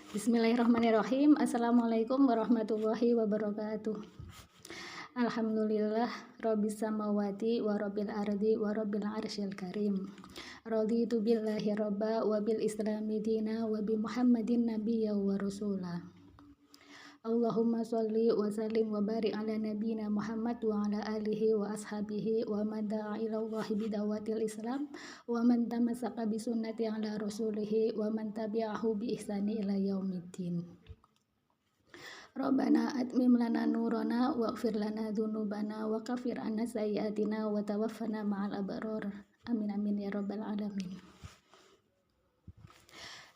Bismillahirrahmanirrahim. Assalamualaikum warahmatullahi wabarakatuh. Alhamdulillah Rabbis samawati wa rabbil ardi wa rabbil arsyil karim. Raditu billahi robba wa bil islami dina wa bi Muhammadin nabiyya wa rasula. Allahumma sholli wa sallim wa barik ala nabiyina Muhammad wa ala alihi wa ashabihi wa man da'a ila Allahi bidawatil Islam wa man tamassaka bi sunnati ala rasulihi wa man tabi'ahu bi ihsani ila yaumiddin. Rabbana atmim lana nurana waghfir lana dzunubana wa kaffir anna sayyi'atina wa tawaffana ma'al abrar. Amin amin ya rabbal alamin.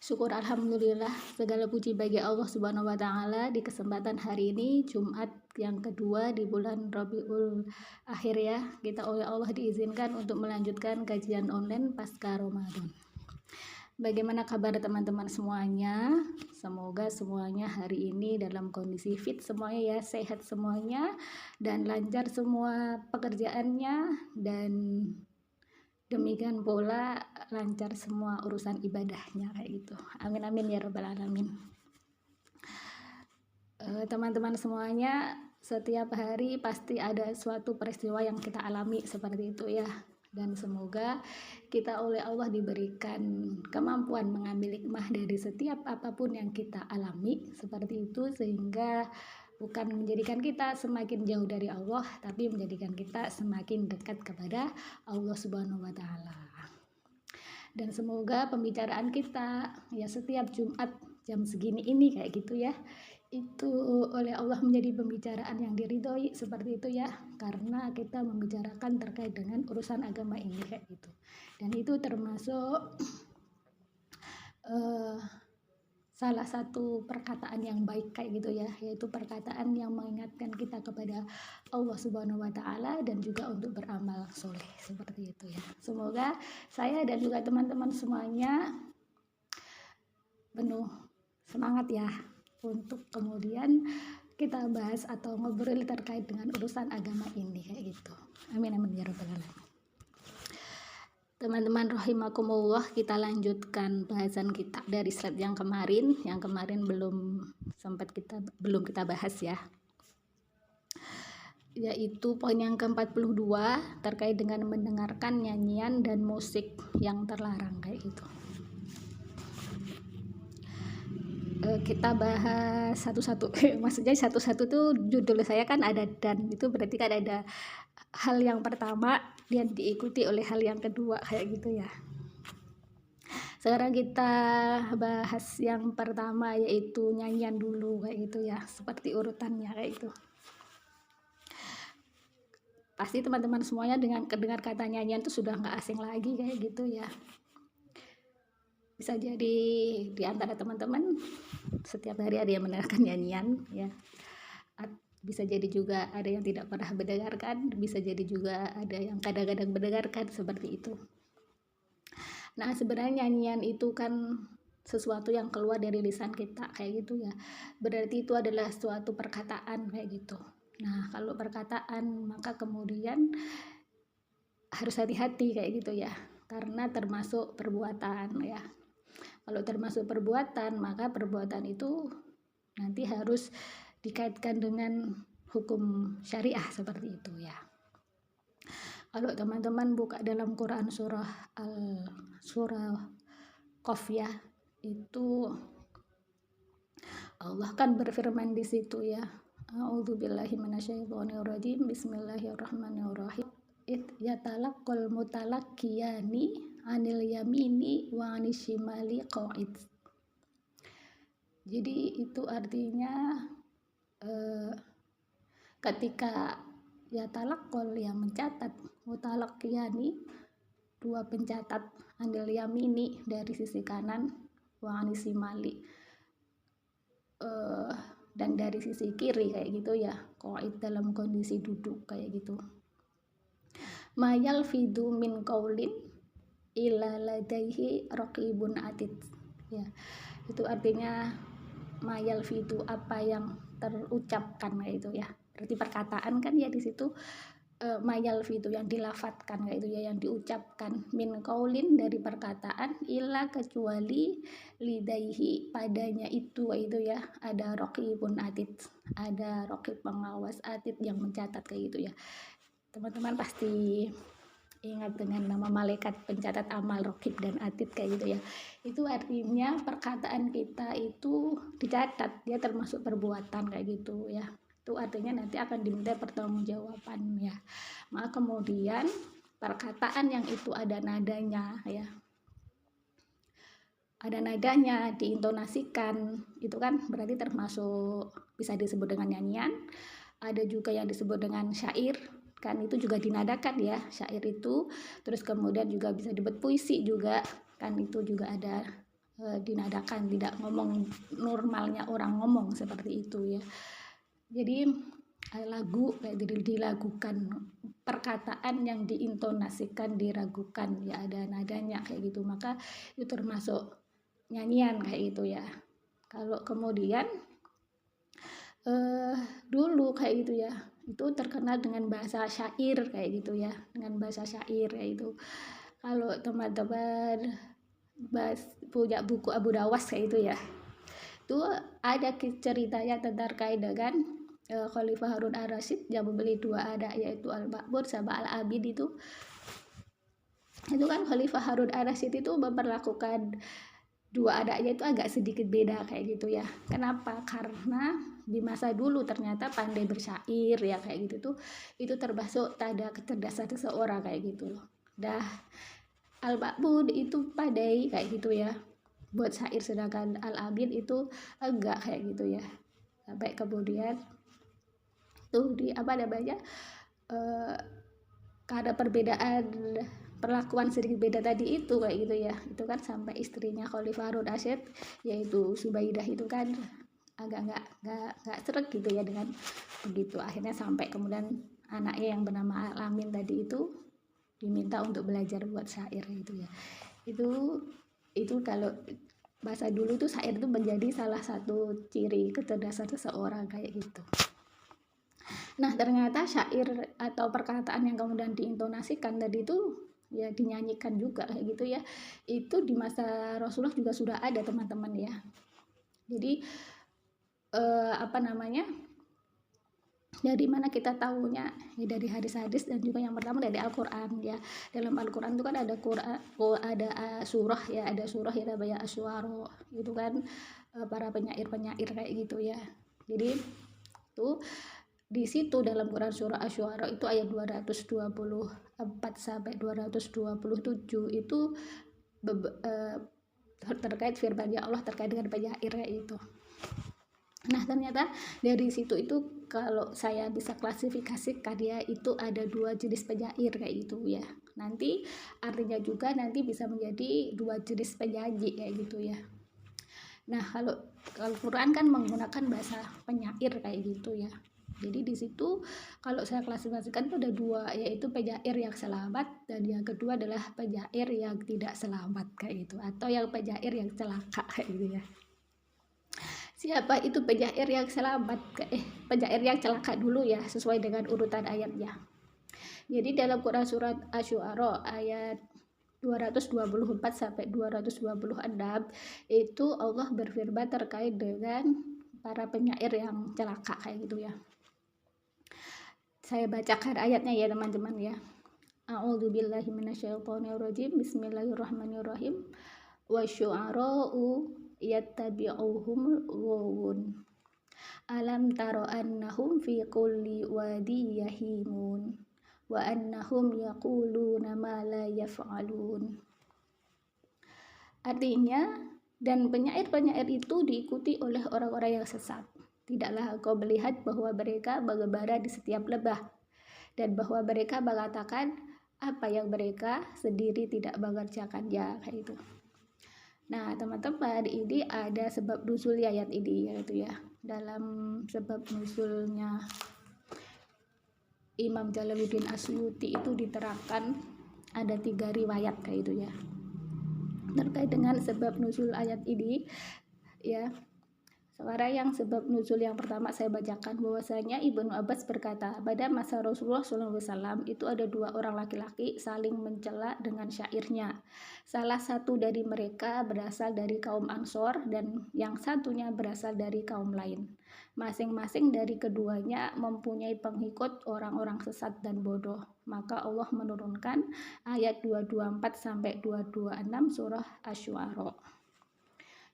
Syukur alhamdulillah, segala puji bagi Allah Subhanahu wa taala di kesempatan hari ini Jumat yang kedua di bulan Rabiul Akhir ya. Kita oleh Allah diizinkan untuk melanjutkan kajian online pasca Ramadan. Bagaimana kabar teman-teman semuanya? Semoga semuanya hari ini dalam kondisi fit semuanya ya, sehat semuanya dan lancar semua pekerjaannya, dan demikian pula lancar semua urusan ibadahnya kayak gitu. Amin amin ya rabbal alamin. Teman-teman semuanya, setiap hari pasti ada suatu peristiwa yang kita alami seperti itu ya. Dan semoga kita oleh Allah diberikan kemampuan mengambil hikmah dari setiap apapun yang kita alami seperti itu, sehingga bukan menjadikan kita semakin jauh dari Allah, tapi menjadikan kita semakin dekat kepada Allah Subhanahu wa taala. Dan semoga pembicaraan kita ya setiap Jumat jam segini ini kayak gitu ya, itu oleh Allah menjadi pembicaraan yang diridhoi seperti itu ya, karena kita membicarakan terkait dengan urusan agama ini kayak gitu. Dan itu termasuk salah satu perkataan yang baik kayak gitu ya, yaitu perkataan yang mengingatkan kita kepada Allah Subhanahu wa taala dan juga untuk beramal soleh seperti itu ya. Semoga saya dan juga teman-teman semuanya penuh semangat ya untuk kemudian kita bahas atau ngobrol terkait dengan urusan agama ini kayak gitu. Amin amin ya rabbal alamin. Teman-teman rahimakumullah, kita lanjutkan bahasan kita dari slide yang kemarin belum kita bahas ya, yaitu poin yang ke-42 terkait dengan mendengarkan nyanyian dan musik yang terlarang kayak gitu. Kita bahas satu-satu. Maksudnya satu-satu tuh judul saya kan ada, dan itu berarti kan ada hal yang pertama dan diikuti oleh hal yang kedua kayak gitu ya. Sekarang kita bahas yang pertama, yaitu nyanyian dulu kayak gitu ya, seperti urutannya kayak gitu. Pasti teman-teman semuanya dengan kedengar kata nyanyian itu sudah nggak asing lagi kayak gitu ya. Bisa jadi di antara teman-teman setiap hari ada yang mendengarkan nyanyian ya. Bisa jadi juga ada yang tidak pernah mendengarkan, bisa jadi juga ada yang kadang-kadang mendengarkan seperti itu. Nah, sebenarnya nyanyian itu kan sesuatu yang keluar dari lisan kita kayak gitu ya. Berarti itu adalah suatu perkataan kayak gitu. Nah, kalau perkataan maka kemudian harus hati-hati kayak gitu ya, karena termasuk perbuatan ya. Kalau termasuk perbuatan, maka perbuatan itu nanti harus dikaitkan dengan hukum syariah seperti itu ya. Kalau teman-teman buka dalam Quran surah Qaf ya, itu Allah kan berfirman di situ ya. A'udzubillahi minasyaitonirrajim. Bismillahirrahmanirrahim. Yatalaqqal mutalaqqiyani 'anil yamini wa 'anis shimali qa'id. Jadi itu artinya ketika ya talaqqal yang mencatat, mutalaqqiyani dua pencatat, 'anil yamini dari sisi kanan, wa 'anis shimali dan dari sisi kiri kayak gitu ya, qa'id dalam kondisi duduk kayak gitu. Mayal fidu min qaulin illa ladaihi raqibun atid ya. Itu artinya mayal fidu, apa yang terucapkan kayak itu ya. Berarti perkataan kan ya di situ mayalfi itu yang dilafatkan kayak itu ya, yang diucapkan, min qaulin dari perkataan, illa kecuali lidaihi padanya itu ya, ada raqibun atid, ada raqib pengawas atid yang mencatat kayak gitu ya. Teman-teman pasti ingat dengan nama malaikat pencatat amal raqib dan atid kayak gitu ya. Itu artinya perkataan kita itu dicatat, dia termasuk perbuatan kayak gitu ya. Itu artinya nanti akan diminta pertanggungjawaban ya. Maka kemudian perkataan yang itu ada nadanya ya, ada nadanya diintonasikan, itu kan berarti termasuk bisa disebut dengan nyanyian. Ada juga yang disebut dengan syair, kan itu juga dinadakan ya syair itu. Terus kemudian juga bisa disebut puisi juga, kan itu juga ada dinadakan, tidak ngomong normalnya orang ngomong seperti itu ya. Jadi lagu kayak dilagukan, perkataan yang diintonasikan diragukan ya, ada nadanya kayak gitu, maka itu termasuk nyanyian kayak gitu ya. Kalau kemudian dulu kayak gitu ya, itu terkenal dengan bahasa syair kayak gitu ya, dengan bahasa syair kayak itu. Kalau teman-teman punya buku Abu Dawas kayak itu ya, itu ada ceritanya terkait dengan Khalifah Harun ar-Rasyid yang membeli dua anak, yaitu Al-Ma'mun sama Al-Abid itu kan Khalifah Harun ar-Rasyid itu memperlakukan dua anaknya itu agak sedikit beda kayak gitu ya. Kenapa? Karena di masa dulu ternyata pandai bersyair ya kayak gitu tuh, itu termasuk tanda kecerdasan seseorang kayak gitu loh. Dah Al-Ma'mun itu pandai kayak gitu ya buat syair, sedangkan Al-Abid itu enggak kayak gitu ya. Sampai kemudian tuh di apa namanya, karena perbedaan perlakuan sedikit beda tadi itu kayak gitu ya, itu kan sampai istrinya Khalifah Harun ar-Rasyid yaitu Subaidah itu kan agak nggak seret gitu ya dengan begitu. Akhirnya sampai kemudian anaknya yang bernama Al-Amin tadi itu diminta untuk belajar buat syair gitu ya. Itu kalau bahasa dulu tuh syair itu menjadi salah satu ciri kecerdasan seseorang kayak gitu. Nah ternyata syair atau perkataan yang kemudian diintonasikan tadi itu ya dinyanyikan juga kayak gitu ya, itu di masa Rasulullah juga sudah ada teman-teman ya. Jadi apa namanya, dari mana kita tahunya ya, dari hadis-hadis dan juga yang pertama dari Al-Quran ya. Dalam Al-Quran itu kan ada surah ya, ada surah ya namanya Asy-Syu'ara itu kan para penyair kayak gitu ya. Jadi tuh di situ dalam Quran surah Asy-Syu'ara itu ayat 224 sampai 227 itu terkait firman-Nya Allah terkait dengan penyair kayak itu. Nah ternyata dari situ itu kalau saya bisa klasifikasikan ya, itu ada dua jenis penyair kayak gitu ya. Nanti artinya juga nanti bisa menjadi dua jenis penyanyi kayak gitu ya. Nah kalau Al-Quran kan menggunakan bahasa penyair kayak gitu ya. Jadi di situ kalau saya klasifikasikan itu ada dua, yaitu penyair yang selamat dan yang kedua adalah penyair yang tidak selamat kayak gitu, atau yang penyair yang celaka kayak gitu ya. Siapa itu penyair yang selamat? Penyair yang celaka dulu ya, sesuai dengan urutan ayatnya. Jadi dalam Quran surat Asy-Syu'ara ayat 224 sampai 226 itu Allah berfirman terkait dengan para penyair yang celaka kayak gitu ya. Saya bacakan ayatnya ya teman-teman ya. A'udzubillahi minasyaitonirrajim. Bismillahirrahmanirrahim. Wasyu'ara'u yattabi'uhum ghawun. Alam taro annahum fi kulli wadi yahimun wa annahum yaquluna ma la yaf'alun. Artinya, dan penyair-penyair itu diikuti oleh orang-orang yang sesat. Tidaklah engkau melihat bahwa mereka mengembara di setiap lembah, dan bahwa mereka mengatakan apa yang mereka sendiri tidak mengerjakannya kayak itu. Nah teman-teman, ini ada sebab nuzul ayat ini yaitu ya. Dalam sebab nuzulnya Imam Jalaluddin Asyuti itu diterangkan ada 3 riwayat kayak itu ya terkait dengan sebab nuzul ayat ini ya. Sekarang yang sebab nuzul yang pertama saya bacakan, bahwasanya Ibnu Abbas berkata, pada masa Rasulullah SAW itu ada dua orang laki-laki saling mencela dengan syairnya. Salah satu dari mereka berasal dari kaum Ansor dan yang satunya berasal dari kaum lain. Masing-masing dari keduanya mempunyai pengikut orang-orang sesat dan bodoh. Maka Allah menurunkan ayat 224 sampai 226 surah Asy-Syu'ara.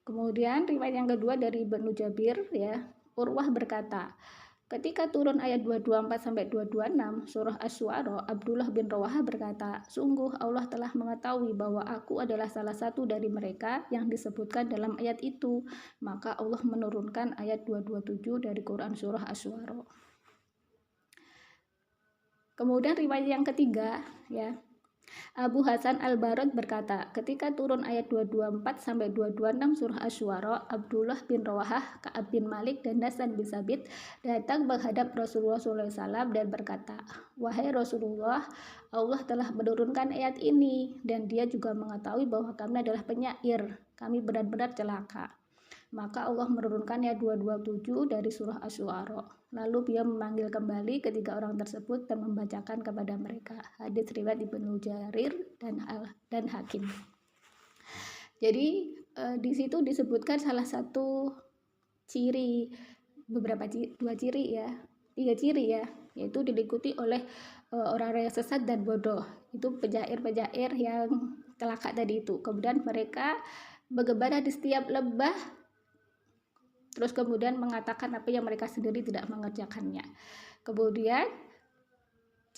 Kemudian riwayat yang kedua dari Ibnu Jabir ya, Urwah berkata, ketika turun ayat 224 sampai 226 surah Asy-Syu'ara, Abdullah bin Rawaha berkata, sungguh Allah telah mengetahui bahwa aku adalah salah satu dari mereka yang disebutkan dalam ayat itu. Maka Allah menurunkan ayat 227 dari Quran surah Asy-Syu'ara. Kemudian riwayat yang ketiga ya, Abu Hasan Al-Barad berkata, ketika turun ayat 224 sampai 226 surah Asy-Syu'ara, Abdullah bin Rawahah, Ka'ab bin Malik dan Hasan bin Sabit datang menghadap Rasulullah SAW dan berkata, wahai Rasulullah, Allah telah menurunkan ayat ini dan dia juga mengetahui bahwa kami adalah penyair, kami benar-benar celaka. Maka Allah menurunkan ayat 227 dari surah Asy-Syu'ara. Lalu dia memanggil kembali ketiga orang tersebut dan membacakan kepada mereka. Hadits riwayat Ibnu Jarir dan Hakim. Jadi di situ disebutkan salah satu ciri, dua ciri ya, tiga ciri ya, yaitu diikuti oleh orang-orang yang sesat dan bodoh. Itu penyair-penyair yang celaka tadi itu. Kemudian mereka bergembara di setiap lembah, terus kemudian mengatakan apa yang mereka sendiri tidak mengerjakannya. Kemudian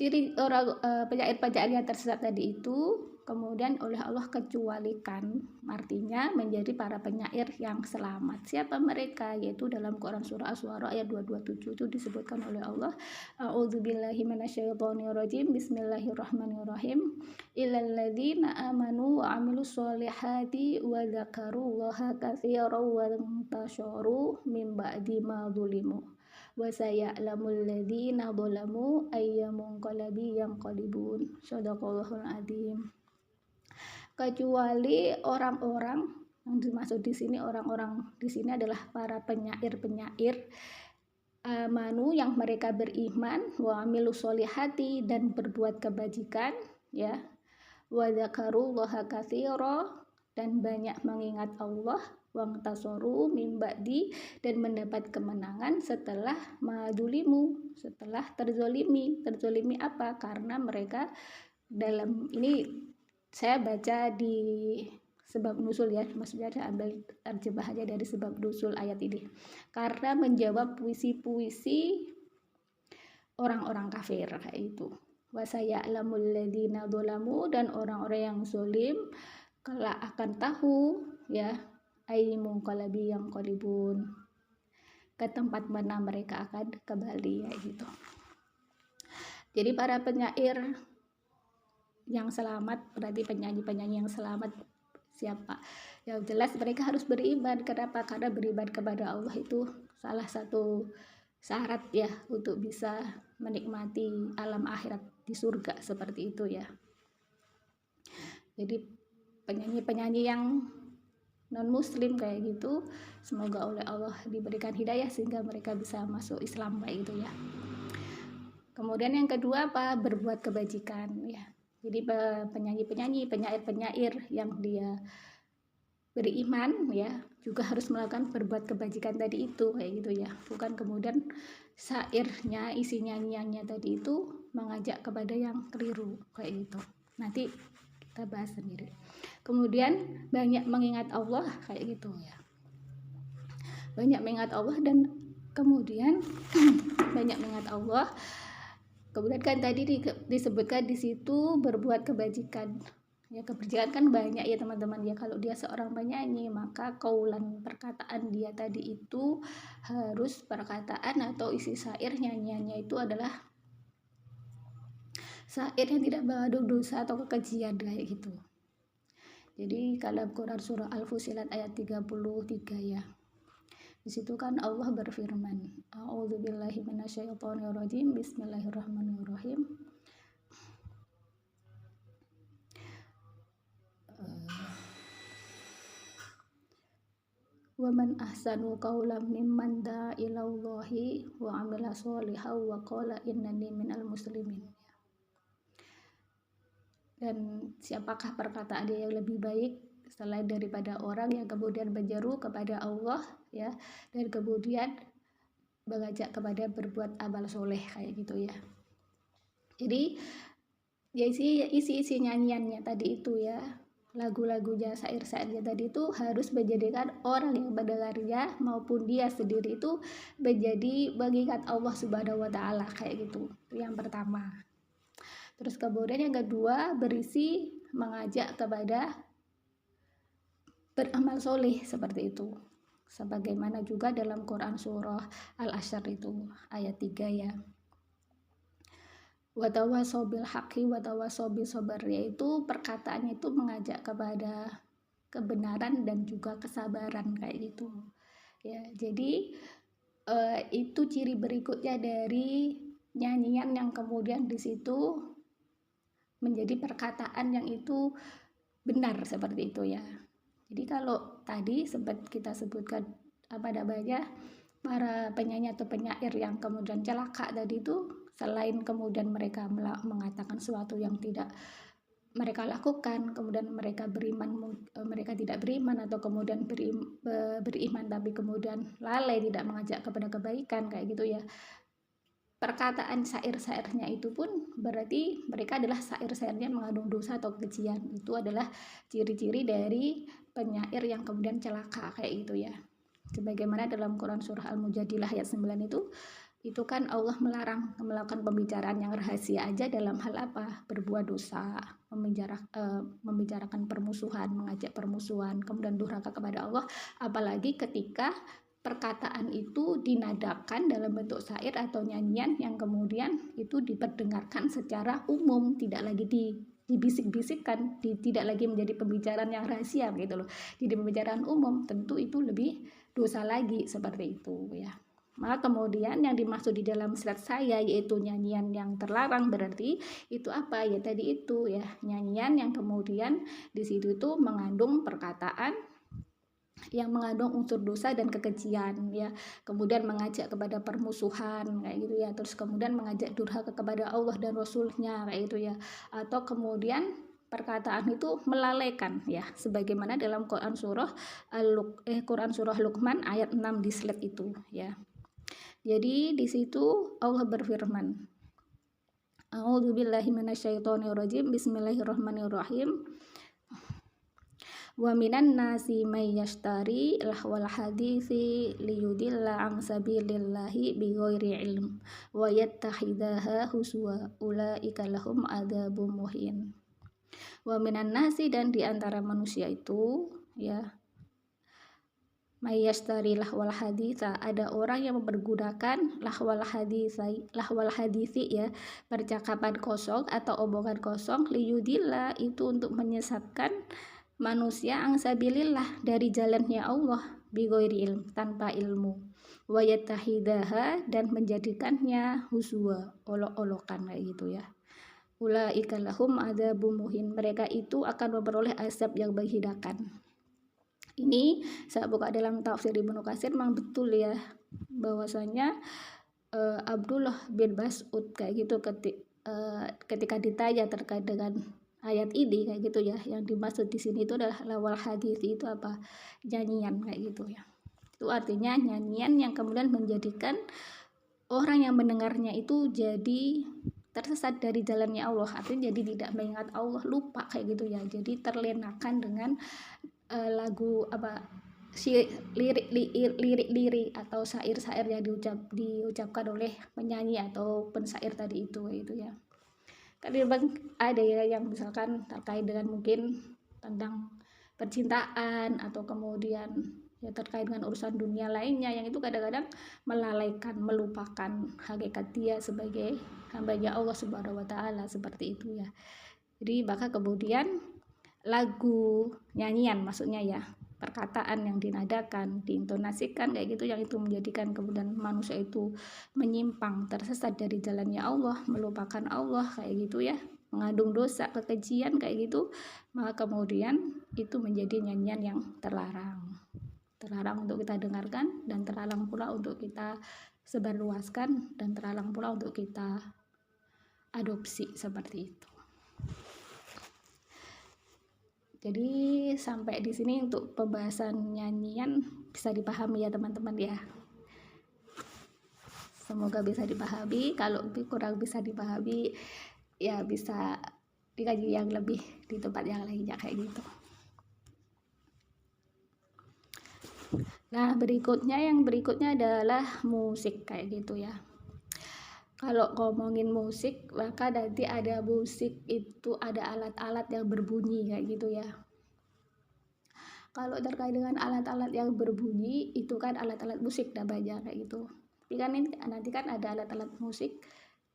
ciri orang penyair-penyair yang tersesat tadi itu kemudian oleh Allah kecualikan, artinya menjadi para penyair yang selamat. Siapa mereka? Yaitu dalam Quran surah Asy-Syu'ara ayat 227 itu disebutkan oleh Allah, a'udzubillahi minasyaitonirrajim, bismillahirrahmanirrahim, illal ladzina amanu wa 'amilus sholihati wa dzakarullaha katsiran wa intasharu min ba'di ma dzulimu wa saya'lamul ladzina dzalamu ayyamunqalabi yanqalibun. Shadaqallahul adzim. Kecuali orang-orang yang dimaksud di sini, orang-orang di sini adalah para penyair-penyair amanu yang mereka beriman, wa amilus sholihati dan berbuat kebajikan ya, wa dzakarullaha katsira dan banyak mengingat Allah, wang tasoru min ba'di dan mendapat kemenangan setelah madulimu, setelah terzolimi. Terzolimi apa? Karena mereka dalam ini saya baca di sebab nusul ya, maksudnya saya ambil terjemah aja dari sebab nusul ayat ini, karena menjawab puisi-puisi orang-orang kafir kayak itu. Wa saya'lamul ladzina dzalamu dan orang-orang yang zalim kelak akan tahu ya, ayyamunqalabi yanqalibun, ke tempat mana mereka akan kembali ya gitu. Jadi para penyair yang selamat, berarti penyanyi-penyanyi yang selamat siapa? Yang jelas mereka harus beriman. Kenapa? Karena beriman kepada Allah itu salah satu syarat ya untuk bisa menikmati alam akhirat di surga seperti itu ya. Jadi penyanyi-penyanyi yang non muslim kayak gitu, semoga oleh Allah diberikan hidayah sehingga mereka bisa masuk Islam kayak gitu ya. Kemudian yang kedua apa? Berbuat kebajikan ya. Jadi penyanyi-penyanyi, penyair-penyair yang dia beriman ya juga harus melakukan berbuat kebajikan tadi itu kayak gitu ya. Bukan kemudian syairnya, isi nyanyiannya tadi itu mengajak kepada yang keliru kayak gitu. Nanti kita bahas sendiri. Kemudian banyak mengingat Allah kayak gitu ya. Banyak mengingat Allah dan kemudian banyak mengingat Allah. Kemudian kan tadi disebutkan di situ berbuat kebajikan. Ya, kebajikan kan banyak ya teman-teman ya. Kalau dia seorang penyanyi, maka kaulan perkataan dia tadi itu harus perkataan atau isi syair nyanyiannya itu adalah syair yang tidak mengandung dosa atau kekejian kayak gitu. Jadi kalau Quran surah Al-Fussilat ayat 33 ya. Di situ kan Allah berfirman, a'udzubillahi minasyaitonirrajim, bismillahirrahmanirrahim. wa man ahsanu qawlan mimman da'a ilallahi wa amila sholihan wa qala innani minal muslimin. Dan siapakah perkataan dia yang lebih baik selain daripada orang yang kemudian menyeru kepada Allah ya, dan kemudian mengajak kepada berbuat amal soleh kayak gitu ya. Jadi ya isi nyanyiannya tadi itu ya, lagu-lagunya, syair-syairnya tadi itu harus menjadikan orang yang mendengarnya maupun dia sendiri itu menjadi mengingat Allah Subhanahu wa taala kayak gitu. Itu yang pertama. Terus kemudian yang kedua, berisi mengajak kepada beramal soleh seperti itu. Sebagaimana juga dalam Quran surah Al-Asr itu ayat 3 ya. Wa tawassaw bil haqqi wa tawassaw bis sabr, yaitu perkataannya itu mengajak kepada kebenaran dan juga kesabaran kayak gitu. Ya, jadi itu ciri berikutnya dari nyanyian yang kemudian di situ menjadi perkataan yang itu benar seperti itu ya. Jadi kalau tadi sempat kita sebutkan apa namanya, para penyanyi atau penyair yang kemudian celaka tadi itu, selain kemudian mereka mengatakan sesuatu yang tidak mereka lakukan, kemudian mereka beriman, mereka tidak beriman, atau kemudian beriman tapi kemudian lalai tidak mengajak kepada kebaikan kayak gitu ya. Perkataan syair-syairnya itu pun berarti mereka adalah syair-syairnya mengandung dosa atau kekejian. Itu adalah ciri-ciri dari penyair yang kemudian celaka kayak gitu ya. Sebagaimana dalam Quran surah Al-Mujadilah ayat 9 itu kan Allah melarang melakukan pembicaraan yang rahasia aja dalam hal apa? Berbuat dosa, membicarakan permusuhan, mengajak permusuhan, kemudian durhaka kepada Allah, apalagi ketika perkataan itu dinadakan dalam bentuk syair atau nyanyian yang kemudian itu diperdengarkan secara umum, tidak lagi dibisik-bisikkan, tidak lagi menjadi pembicaraan yang rahasia gitu loh. Jadi pembicaraan umum, tentu itu lebih dosa lagi seperti itu ya. Maka kemudian yang dimaksud di dalam slide saya yaitu nyanyian yang terlarang, berarti itu apa ya, tadi itu ya, nyanyian yang kemudian di situ itu mengandung perkataan yang mengandung unsur dosa dan kekejian ya, kemudian mengajak kepada permusuhan kayak gitu ya, terus kemudian mengajak durhaka kepada Allah dan Rasulnya kayak gitu ya, atau kemudian perkataan itu melalaikan ya, sebagaimana dalam Quran surah Luqman ayat 6 di slide itu ya. Jadi di situ Allah berfirman, A'udzubillahi minasyaitonirrajim, bismillahirrahmanirrahim. Wa minan nasi may yashtari lahwal hadisi liyudilla an sabilillahi bighairi ilm wa yattakhidhaha huswa ulaika lahum adzabun muhin. Wa minan nasi, dan di antara manusia itu ya, may yashtari lahwal haditha, ada orang yang mempergunakan lahwal hadisi ya, percakapan kosong atau omongan kosong, liyudilla, itu untuk menyesatkan manusia angsabilillah, dari jalannya Allah, bighairi ilm, tanpa ilmu, wa yattahidaha, dan menjadikannya huswa, olok-olokan kayak gitu ya. Ulaika lahum adzabun muhin, mereka itu akan memperoleh azab yang menghinakan. Ini saya buka dalam tafsir Ibnu Katsir, memang betul ya bahwasanya Abdullah bin Mas'ud kayak gitu ketika ditanya terkait dengan ayat ini kayak gitu ya, yang dimaksud di sini itu adalah lawal hadis, itu apa, nyanyian kayak gitu ya. Itu artinya nyanyian yang kemudian menjadikan orang yang mendengarnya itu jadi tersesat dari jalannya Allah, artinya jadi tidak mengingat Allah, lupa kayak gitu ya, jadi terlenakan dengan lagu apa, lirik atau syair-syair yang diucapkan oleh penyanyi atau pensair tadi itu ya. Kadang ada ya yang misalkan terkait dengan mungkin tentang percintaan atau kemudian ya terkait dengan urusan dunia lainnya, yang itu kadang-kadang melalaikan, melupakan hakikat dia sebagai hambanya Allah Subhanahu wa taala seperti itu ya. Jadi maka kemudian lagu, nyanyian maksudnya ya, perkataan yang dinadakan, diintonasikan kayak gitu, yang itu menjadikan kemudian manusia itu menyimpang, tersesat dari jalannya Allah, melupakan Allah kayak gitu ya, mengandung dosa, kekejian kayak gitu, maka kemudian itu menjadi nyanyian yang terlarang. terlarang untuk kita dengarkan, dan terlarang pula untuk kita sebarluaskan, dan terlarang pula untuk kita adopsi seperti itu. Jadi sampai di sini untuk pembahasan nyanyian bisa dipahami ya teman-teman ya. Semoga bisa dipahami. Kalau kurang bisa dipahami ya bisa dikaji yang lebih di tempat yang lainnya kayak gitu. Nah, yang berikutnya adalah musik kayak gitu ya. Kalau ngomongin musik, maka nanti ada musik itu ada alat-alat yang berbunyi kayak gitu ya. Kalau terkait dengan alat-alat yang berbunyi, itu kan alat-alat musik namanya kayak gitu. Tapi kan ini nanti kan ada alat-alat musik,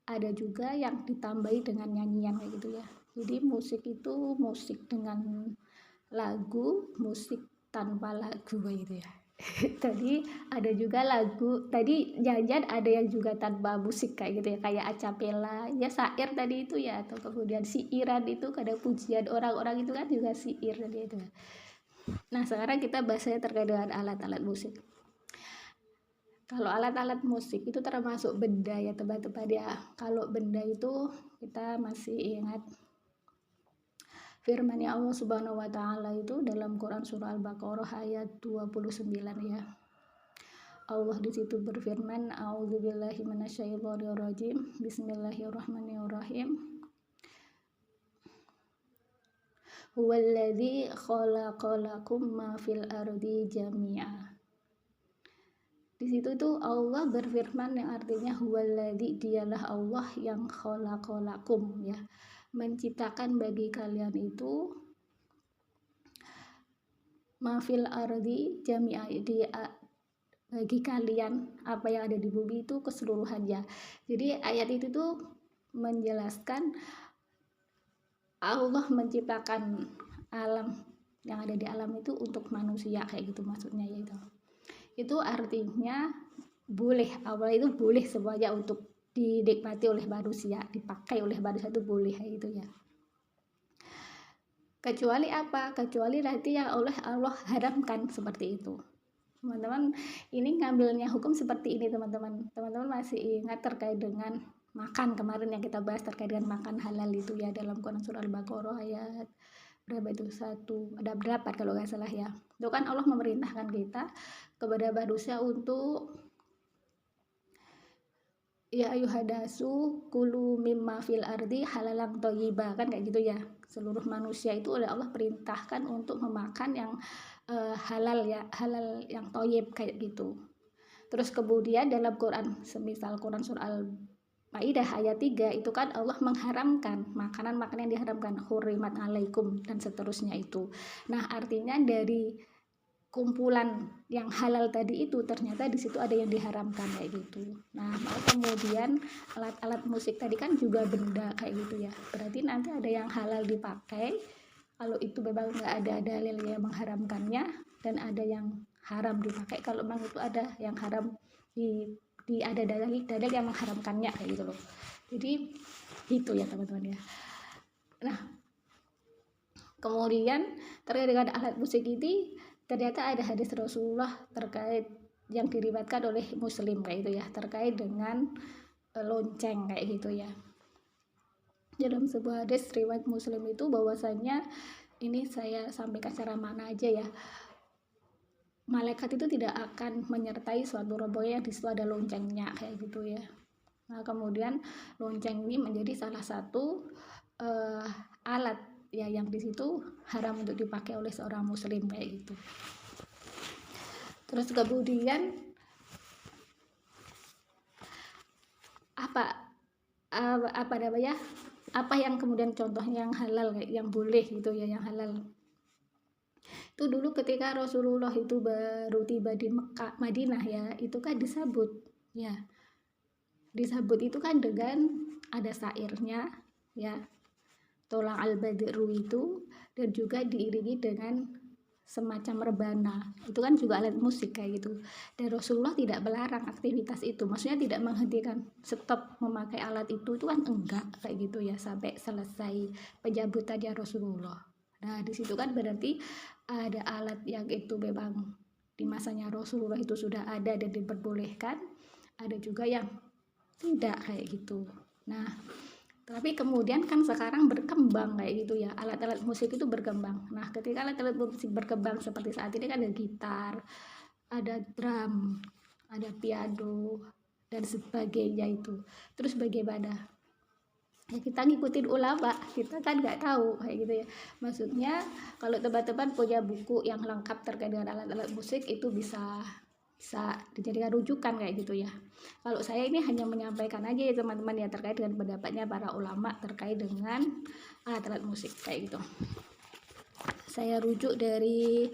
ada juga yang ditambahi dengan nyanyian kayak gitu ya. Jadi musik itu musik dengan lagu, musik tanpa lagu kayak gitu ya. Tadi ada juga lagu, tadi nyanyian ada yang juga tanpa musik kayak gitu ya, kayak acapella ya, syair tadi itu ya, atau kemudian siiran itu kadang pujian orang-orang itu kan juga syair tadi itu ya. Nah sekarang kita bahasnya terkait dengan alat-alat musik. Kalau alat-alat musik itu termasuk benda ya teman-teman ya. Kalau benda itu kita masih ingat firman-Nya Allah Subhanahu wa taala itu dalam Quran surah Al-Baqarah ayat 29 ya. Allah di situ berfirman, A'udzubillahi minasyaitonirrajim. Bismillahirrahmanirrahim. Huwallazi khalaqalakum ma fil ardi jami'a. Di situ tuh Allah berfirman yang artinya huwallazi, dialah Allah yang khalaqalakum ya, menciptakan bagi kalian itu mafil ardi jami'a, bagi kalian apa yang ada di bumi itu keseluruhannya. Jadi ayat itu tuh menjelaskan Allah menciptakan alam yang ada di alam itu untuk manusia kayak gitu maksudnya ya itu. Itu artinya boleh, awal itu boleh semuanya untuk dinikmati oleh manusia, dipakai oleh manusia itu boleh kayak gitu ya. Kecuali apa? Kecuali nanti yang Allah haramkan seperti itu. Teman-teman, ini ngambilnya hukum seperti ini teman-teman. Teman-teman masih ingat terkait dengan makan kemarin yang kita bahas terkait dengan makan halal itu ya, dalam Quran surah Al-Baqarah ayat berapa itu, ada berapa kalau nggak salah ya. Itu kan Allah memerintahkan kita kepada manusia untuk ya ayuhadasu kulu mimma fil ardi halalang thayyibah, kan kayak gitu ya. Seluruh manusia itu oleh Allah perintahkan untuk memakan yang halal ya, halal yang thayyib kayak gitu. Terus kemudian dalam Quran, semisal Quran surah Al-Maidah ayat 3 itu kan Allah mengharamkan makanan-makanan yang diharamkan, hurrimat alaikum dan seterusnya itu. Nah, artinya dari kumpulan yang halal tadi itu ternyata di situ ada yang diharamkan kayak gitu. Nah, kemudian alat-alat musik tadi kan juga benda kayak gitu ya. Berarti nanti ada yang halal dipakai kalau itu memang nggak ada dalil yang mengharamkannya, dan ada yang haram dipakai kalau memang itu ada yang haram ada dalil yang mengharamkannya kayak gitu loh. Jadi itu ya teman-teman ya. Nah, kemudian terkait dengan alat musik ini ternyata ada hadis Rasulullah terkait yang diriwayatkan oleh Muslim kayak itu ya, terkait dengan lonceng kayak gitu ya. Dalam sebuah hadis riwayat Muslim itu bahwasanya, ini saya sampaikan secara makna aja ya, malaikat itu tidak akan menyertai suatu rombongan yang di situ ada loncengnya kayak gitu ya. Nah, kemudian lonceng ini menjadi salah satu alat ya yang di situ haram untuk dipakai oleh seorang muslim kayak gitu. Terus kemudian apa namanya, apa yang kemudian contohnya yang halal yang boleh gitu ya, yang halal itu dulu ketika Rasulullah itu baru tiba di Mekah Madinah ya, itu kan disambut ya, disambut itu kan dengan ada syairnya ya, Tolang al-Badru itu, dan juga diiringi dengan semacam rebana, itu kan juga alat musik kayak gitu. Dan Rasulullah tidak melarang aktivitas itu, maksudnya tidak menghentikan, stop memakai alat itu kan enggak kayak gitu ya, sampai selesai penjambutannya Rasulullah. Nah di situ kan berarti ada alat yang itu memang di masanya Rasulullah itu sudah ada dan diperbolehkan, ada juga yang tidak kayak gitu. Nah, tapi kemudian kan sekarang berkembang kayak gitu ya, alat-alat musik itu berkembang. Nah, ketika alat-alat musik berkembang seperti saat ini kan ada gitar, ada drum, ada piano dan sebagainya itu. Terus bagaimana? Ya kita ngikutin ulama, kita kan nggak tahu kayak gitu ya. Maksudnya kalau teman-teman punya buku yang lengkap terkait dengan alat-alat musik itu bisa dijadikan rujukan kayak gitu ya. Kalau saya ini hanya menyampaikan aja ya teman-teman ya, terkait dengan pendapatnya para ulama terkait dengan alat-alat musik kayak gitu. Saya rujuk dari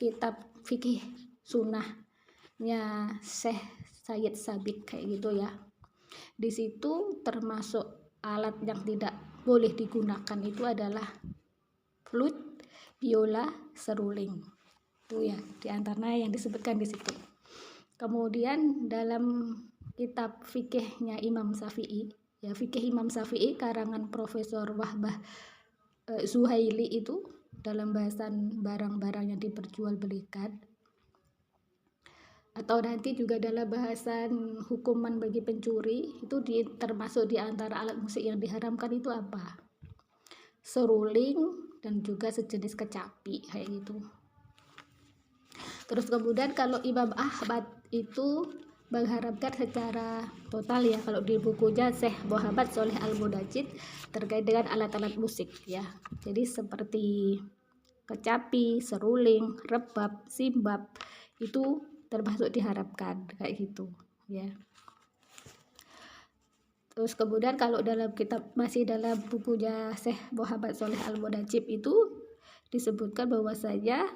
kitab fikih sunnahnya Syekh Sayyid Sabiq kayak gitu ya. Di situ termasuk alat yang tidak boleh digunakan itu adalah flute, biola, seruling. Itu ya diantara yang disebutkan di situ. Kemudian dalam kitab fikihnya Imam Syafi'i, ya fikih Imam Syafi'i karangan Profesor Wahbah Zuhaili itu, dalam bahasan barang-barang yang diperjualbelikan, atau nanti juga dalam bahasan hukuman bagi pencuri, itu termasuk di antara alat musik yang diharamkan itu apa? Seruling dan juga sejenis kecapi kayak gitu. Terus kemudian kalau Imam Ahmad itu mengharamkan secara total ya, kalau di bukunya Syekh Muhammad Sholeh Al-Munajjid terkait dengan alat-alat musik ya. Jadi seperti kecapi, seruling, rebab, simbab itu termasuk diharapkan kayak gitu ya. Terus kemudian kalau dalam kitab, masih dalam bukunya Syekh Muhammad Sholeh Al-Munajjid itu disebutkan bahwasanya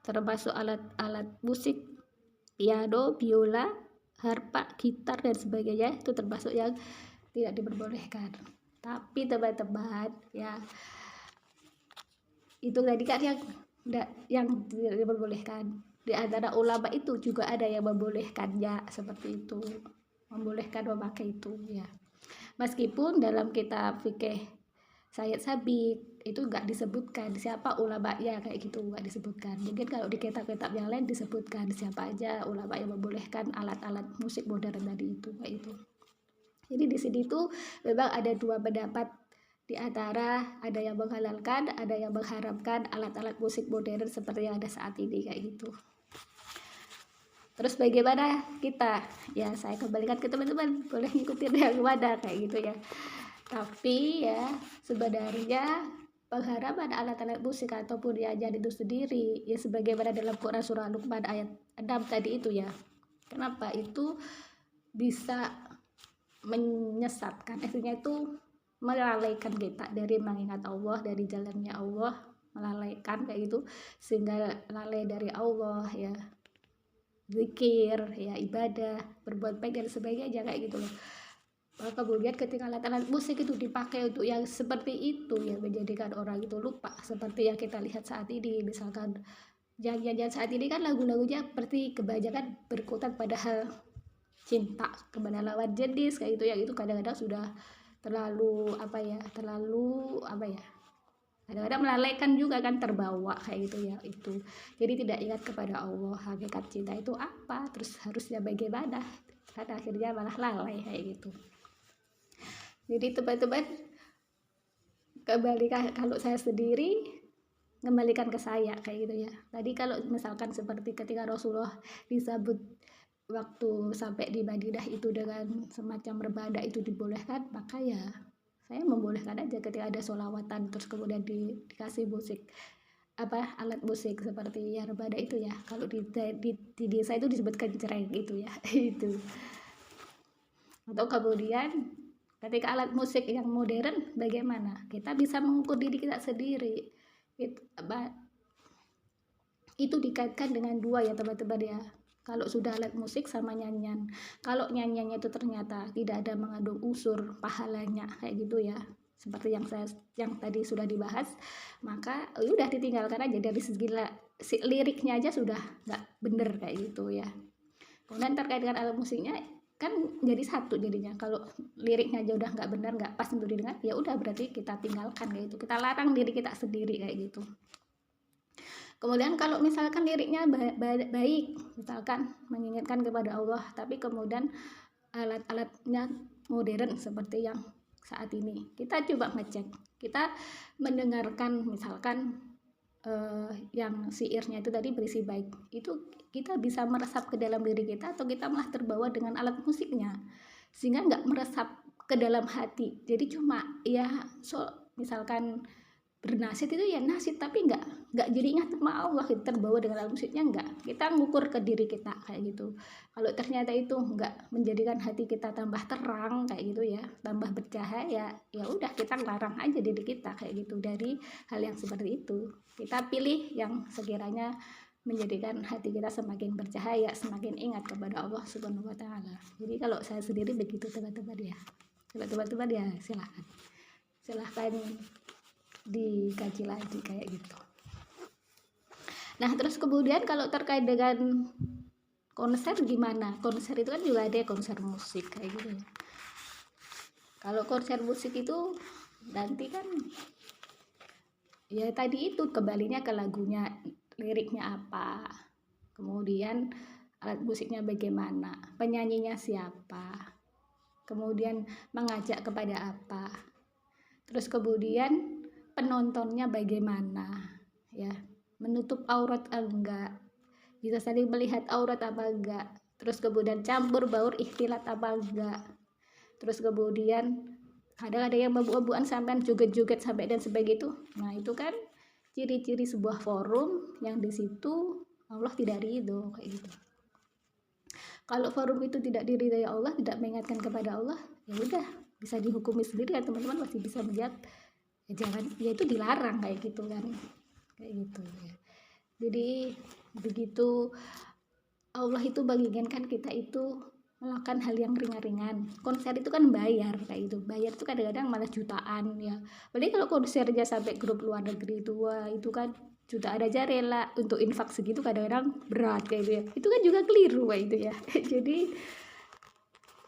termasuk alat-alat musik piano, biola, harpa, gitar dan sebagainya itu termasuk yang tidak diperbolehkan. Tapi teman-teman ya, itu tadi kan yang tidak diperbolehkan. Di antara ulama itu juga ada yang membolehkannya seperti itu, membolehkan memakai itu ya. Meskipun dalam kitab fikih Sayyid Sabiq itu nggak disebutkan siapa ulamanya kayak gitu, nggak disebutkan. Mungkin kalau di kitab-kitab yang lain disebutkan siapa aja ulama yang membolehkan alat-alat musik modern tadi itu kayak gitu. Jadi di sini tuh memang ada dua pendapat, di antara ada yang menghalalkan, ada yang mengharamkan alat-alat musik modern seperti yang ada saat ini kayak gitu. Terus bagaimana kita? Ya saya kembalikan ke teman-teman, boleh ngikutin yang mana kayak gitu ya. Tapi ya sebenarnya pengharapan alat-alat musik ataupun diajar itu sendiri ya sebagaimana dalam Quran surah Luqman ayat 6 tadi itu ya. Kenapa itu bisa menyesatkan? Artinya itu melalaikan kita dari mengingat Allah, dari jalannya Allah, melalaikan kayak gitu sehingga lalai dari Allah ya. Zikir ya, ibadah, berbuat baik dan sebagainya kayak gitu loh. Kemudian ketika alat-alat musik itu dipakai untuk yang seperti itu ya, menjadikan orang itu lupa seperti yang kita lihat saat ini. Misalkan jangan saat ini kan lagu-lagunya seperti kebanyakan berkutat pada hal cinta kepada lawan jenis kayak gitu ya. Itu kadang-kadang sudah terlalu kadang-kadang melalaikan juga kan, terbawa kayak gitu ya itu. Jadi tidak ingat kepada Allah, hakikat cinta itu apa, terus harusnya bagaimana, kan akhirnya malah lalai kayak gitu. Jadi teman-teman kembalikan, kalau saya sendiri kembalikan ke saya kayak gitu ya. Tadi kalau misalkan seperti ketika Rasulullah disambut waktu sampai di Madinah itu dengan semacam rebana itu dibolehkan, maka ya saya membolehkan aja ketika ada sholawatan terus kemudian dikasih musik alat musik seperti ya rebana itu ya. Kalau di desa itu disebut kencreng gitu ya. Itu. Atau kemudian ketika alat musik yang modern bagaimana? Kita bisa mengukur diri kita sendiri. Itu dikaitkan dengan dua ya teman-teman ya. Kalau sudah alat musik sama nyanyian, kalau nyanyiannya itu ternyata tidak ada mengandung unsur pahalanya kayak gitu ya, seperti yang tadi sudah dibahas, maka udah ditinggalkan aja. Dari segi liriknya aja sudah nggak bener kayak gitu ya. Kemudian terkait dengan alat musiknya kan jadi satu jadinya. Kalau liriknya aja udah nggak benar, nggak pas untuk didengar, ya udah berarti kita tinggalkan kayak gitu, kita larang diri kita sendiri kayak gitu. Kemudian kalau misalkan liriknya baik, misalkan mengingatkan kepada Allah, tapi kemudian alat-alatnya modern seperti yang saat ini, kita coba ngecek, kita mendengarkan misalkan yang syairnya itu tadi berisi baik, itu kita bisa meresap ke dalam diri kita, atau kita malah terbawa dengan alat musiknya sehingga nggak meresap ke dalam hati. Jadi cuma ya misalkan bernasib itu ya nasib, tapi nggak jadi ingat sama Allah, terbawa dengan alat musiknya enggak. Kita ngukur ke diri kita kayak gitu. Kalau ternyata itu nggak menjadikan hati kita tambah terang kayak gitu ya, tambah bercahaya, ya udah kita larang aja diri kita kayak gitu dari hal yang seperti itu. Kita pilih yang sekiranya menjadikan hati kita semakin bercahaya, semakin ingat kepada Allah Subhanahu wa taala. Jadi kalau saya sendiri begitu teman-teman ya. Kalau teman-teman ya silahkan dikaji lagi kayak gitu. Nah, terus kemudian kalau terkait dengan konser gimana? Konser itu kan juga ada konser musik kayak gitu ya. Kalau konser musik itu nanti kan ya tadi itu kembalinya ke lagunya, liriknya apa, kemudian alat musiknya bagaimana, penyanyinya siapa, kemudian mengajak kepada apa, terus kemudian penontonnya bagaimana ya, menutup aurat enggak, bisa saling melihat aurat apa enggak, terus kemudian campur baur ikhtilat apa enggak, terus kemudian ada yang mabuk-mabukan sampai joget-joget sampai dan sebagainya itu. Nah itu kan ciri-ciri sebuah forum yang di situ Allah tidak ridho kayak gitu. Kalau forum itu tidak diridhai Allah, tidak mengingatkan kepada Allah, ya udah bisa dihukumi sendiri ya teman-teman, masih bisa melihat ya jangan, ya itu dilarang kayak gitu kan, kayak gitu ya. Jadi begitu Allah itu menginginkan kita itu melakukan hal yang ringan-ringan. Konser itu kan bayar kayak gitu, bayar itu kadang-kadang malah jutaan ya. Apalagi kalau konsernya sampai grup luar negeri itu, wah itu kan jutaan aja rela untuk infak segitu, kadang-kadang berat kayak gitu ya. Itu kan juga keliru kayak itu ya. Jadi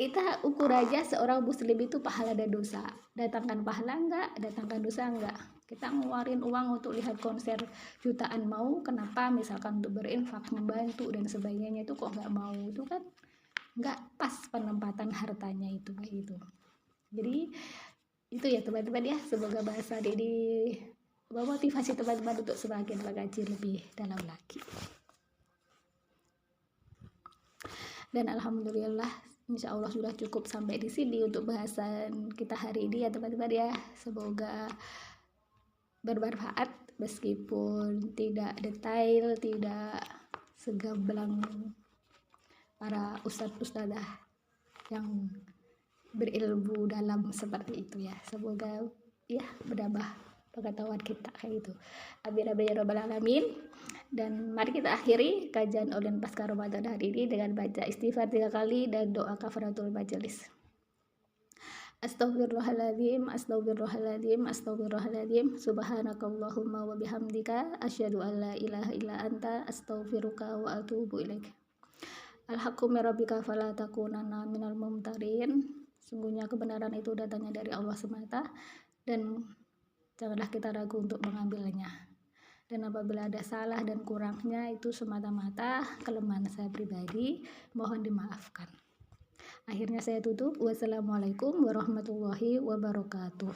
kita ukur aja seorang muslim itu pahala dan dosa, datangkan pahala enggak, datangkan dosa enggak. Kita ngeluarin uang untuk lihat konser jutaan mau, kenapa misalkan untuk berinfak, membantu dan sebagainya itu kok enggak mau, itu kan enggak pas penempatan hartanya itu kayak gitu. Jadi itu ya teman-teman ya, semoga bahasa ini memotivasi teman-teman untuk semakin mengkaji lebih dalam lagi. Dan alhamdulillah insya Allah sudah cukup sampai di sini untuk bahasan kita hari ini ya teman-teman ya. Semoga bermanfaat meskipun tidak detail, tidak segamblang para ustadz-ustadzah yang berilmu dalam seperti itu ya. Semoga ya menambah pengetahuan kita kayak gitu. Amin amin ya rabbal alamin. Dan mari kita akhiri kajian online pasca Ramadan hari ini dengan baca istighfar 3 kali dan doa kafaratul majelis. Astaghfirullahaladzim, astaghfirullahaladzim, astaghfirullahaladzim. Subhanakallahumma wa bihamdika asyhadu an la ilaha illa anta astaghfiruka wa atubu ilaik. Al-haqqu min rabbika fala takunanna minal mumtarin. Sungguhnya kebenaran itu datangnya dari Allah semata dan janganlah kita ragu untuk mengambilnya. Dan apabila ada salah dan kurangnya itu semata-mata kelemahan saya pribadi, mohon dimaafkan. Akhirnya saya tutup. Wassalamualaikum warahmatullahi wabarakatuh.